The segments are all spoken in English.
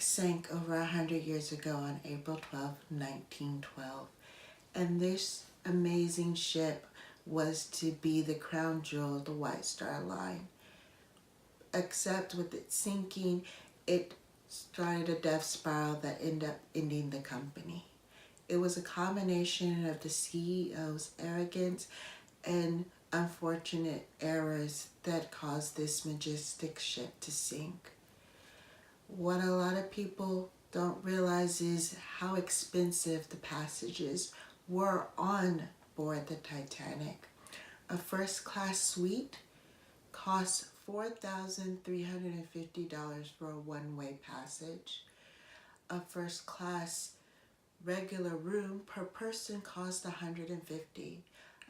sank over 100 years ago on April 12th, 1912. And this amazing ship was to be the crown jewel of the White Star Line. Except with it sinking, it started a death spiral that ended up ending the company. It was a combination of the CEO's arrogance and unfortunate errors that caused this majestic ship to sink. What a lot of people don't realize is how expensive the passages were on board the Titanic. A first class suite costs $4,350 for a one-way passage. A first class regular room per person cost $150.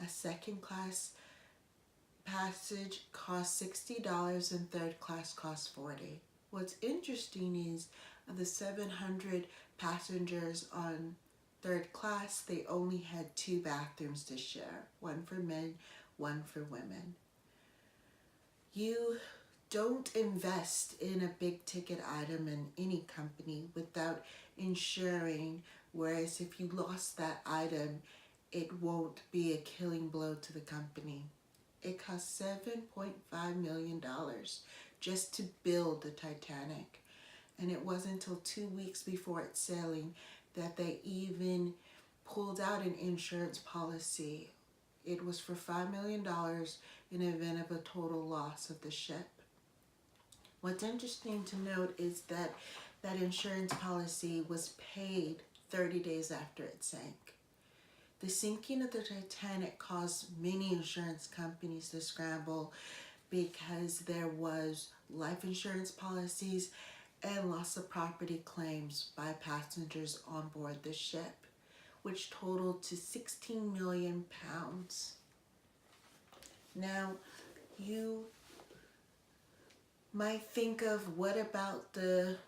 A second class passage costs $60 and third class costs $40. What's interesting is of the 700 passengers on third class, they only had 2 bathrooms to share, one for men, one for women. You don't invest in a big ticket item in any company without insuring, whereas if you lost that item, it won't be a killing blow to the company. It cost $7.5 million just to build the Titanic. And it wasn't until 2 weeks before its sailing that they even pulled out an insurance policy. It was for $5 million in the event of a total loss of the ship. What's interesting to note is that that insurance policy was paid 30 days after it sank. The sinking of the Titanic caused many insurance companies to scramble because there was life insurance policies and loss of property claims by passengers on board the ship, which totaled to 16 million pounds. Now, you might think of, what about the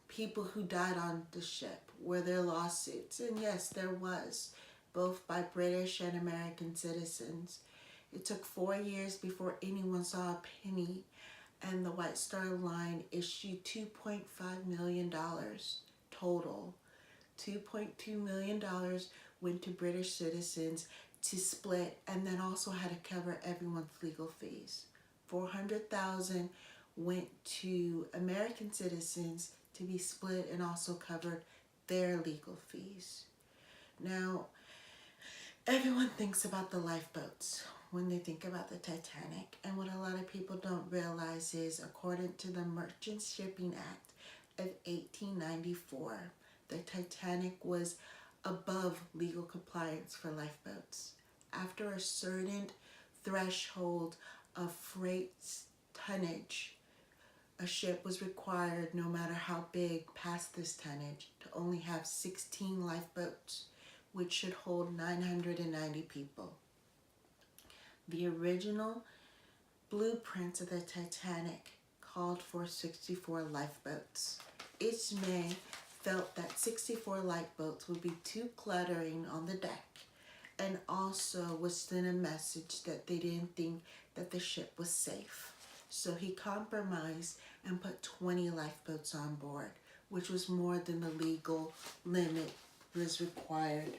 people who died on the ship? Were there lawsuits? And yes, there was, both by British and American citizens. It took 4 years before anyone saw a penny, and the White Star Line issued $2.5 million total. $2.2 million went to British citizens to split, and then also had to cover everyone's legal fees. $400,000 went to American citizens to be split and also covered their legal fees. Now, everyone thinks about the lifeboats when they think about the Titanic, and what a lot of people don't realize is, according to the Merchant Shipping Act of 1894, the Titanic was above legal compliance for lifeboats. After a certain threshold of freight tonnage, a ship was required, no matter how big, past this tonnage, to only have 16 lifeboats, which should hold 990 people. The original blueprints of the Titanic called for 64 lifeboats. Ismay felt that 64 lifeboats would be too cluttering on the deck, and also would send a message that they didn't think that the ship was safe. So he compromised and put 20 lifeboats on board, which was more than the legal limit was required.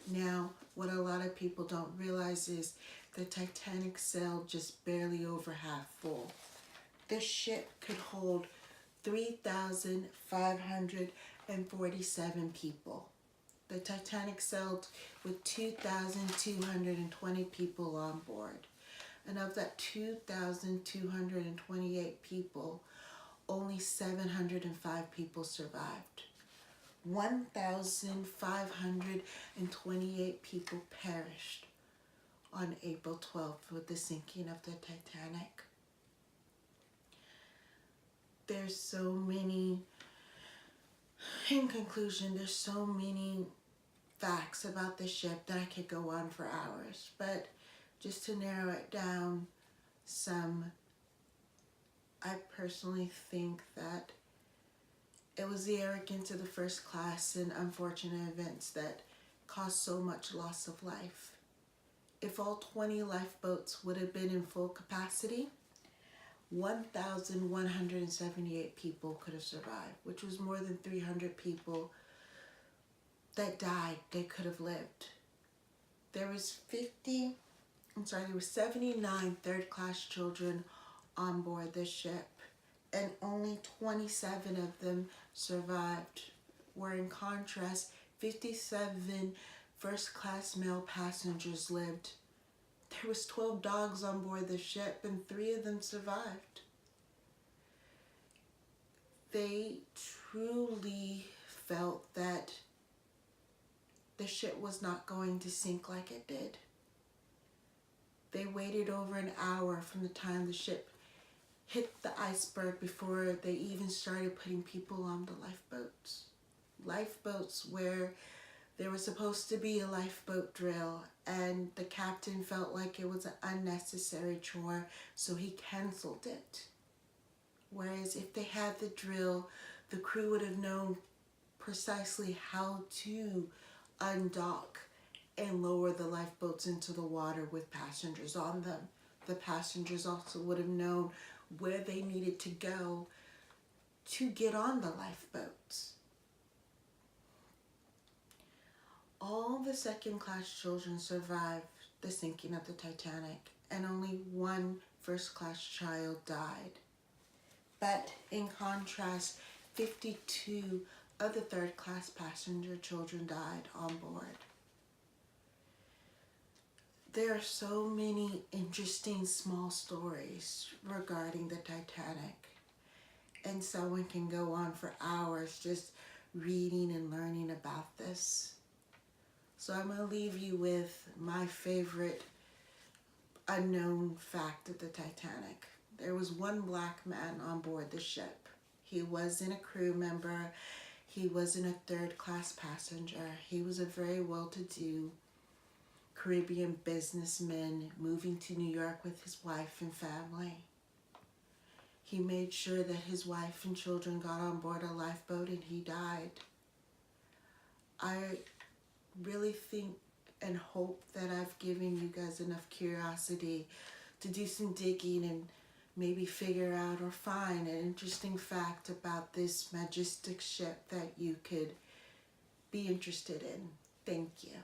Now, what a lot of people don't realize is the Titanic sailed just barely over half full. This ship could hold 3,547 people. The Titanic sailed with 2,220 people on board. And of that 2,228 people, only 705 people survived. 1,528 people perished on April 12th with the sinking of the Titanic. There's so many, in conclusion, there's so many facts about the ship that I could go on for hours, but just to narrow it down some, I personally think that it was the arrogance of the first class and unfortunate events that caused so much loss of life. If all 20 lifeboats would have been in full capacity, 1,178 people could have survived, which was more than 300 people that died they could have lived. There was 79 third-class children on board the ship, and only 27 of them survived. Where in contrast, 57 first-class male passengers lived. There was 12 dogs on board the ship, and 3 of them survived. They truly felt that the ship was not going to sink like it did. They waited over an hour from the time the ship hit the iceberg before they even started putting people on the lifeboats. Lifeboats where there was supposed to be a lifeboat drill, and the captain felt like it was an unnecessary chore, so he canceled it. Whereas if they had the drill, the crew would have known precisely how to undock and lower the lifeboats into the water with passengers on them. The passengers also would have known where they needed to go to get on the lifeboats. All the second-class children survived the sinking of the Titanic, and only one first-class child died. But in contrast, 52 of the third-class passenger children died on board. There are so many interesting small stories regarding the Titanic, and someone can go on for hours just reading and learning about this. So I'm going to leave you with my favorite unknown fact of the Titanic. There was one black man on board the ship. He wasn't a crew member. He wasn't a third-class passenger. He was a very well-to-do Caribbean businessman moving to New York with his wife and family. He made sure that his wife and children got on board a lifeboat, and he died. I really think and hope that I've given you guys enough curiosity to do some digging and maybe figure out or find an interesting fact about this majestic ship that you could be interested in. Thank you.